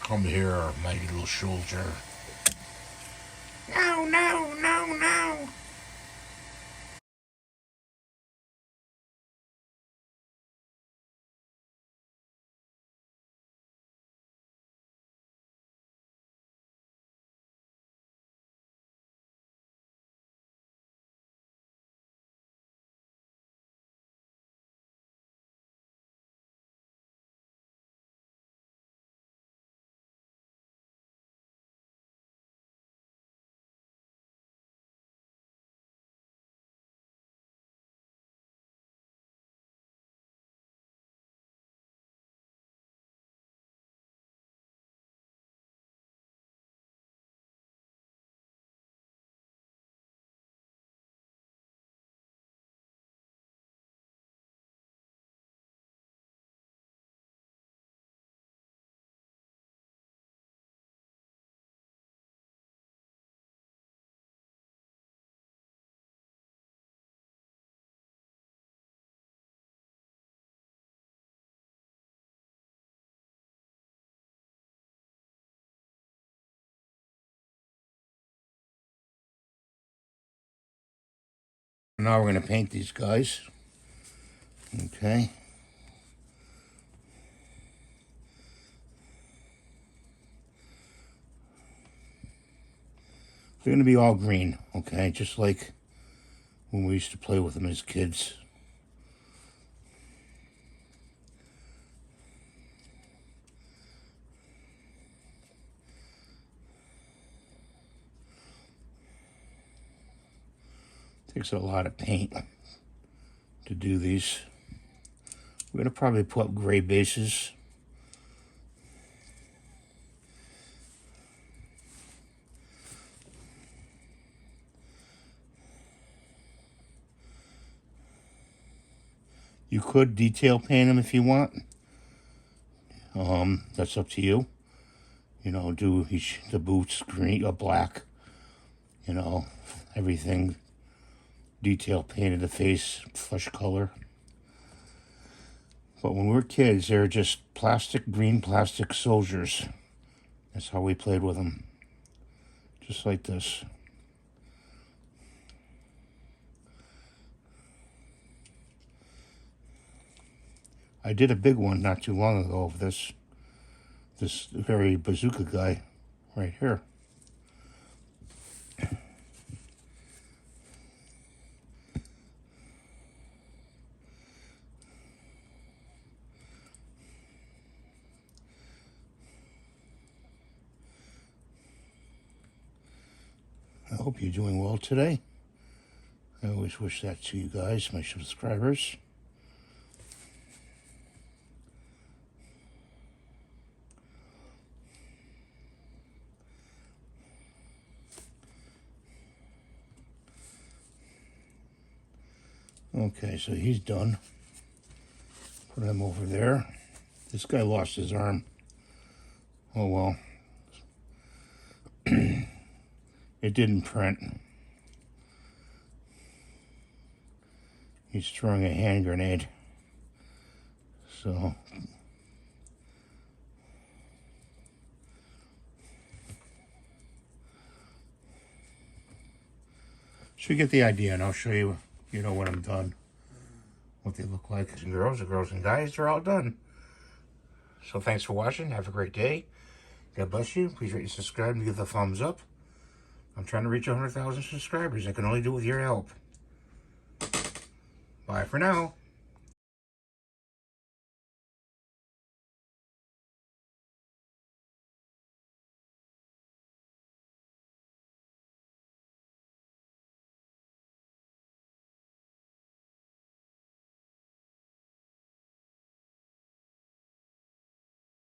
Come here, mighty little soldier. No, no, no, no. Now we're going to paint these guys. Okay. They're going to be all green, okay? Just like when we used to play with them as kids. Takes a lot of paint to do these. We're going to probably put gray bases. You could detail paint them if you want. That's up to you. You know, do the boots green or black. You know, everything detail painted, the face flesh color. But when we were kids, they were just green plastic soldiers. That's how we played with them. Just like this. I did a big one not too long ago of this very bazooka guy right here. I hope you're doing well today. I always wish that to you guys, my subscribers. Okay, so he's done. Put him over there. This guy lost his arm. Oh well. It didn't print. He's throwing a hand grenade. So you get the idea, and I'll show you, you know, when I'm done, what they look like. And girls, the girls and guys, they're all done. So thanks for watching. Have a great day. God bless you. Please rate and subscribe and give the thumbs up. I'm trying to reach 100,000 subscribers. I can only do it with your help. Bye for now.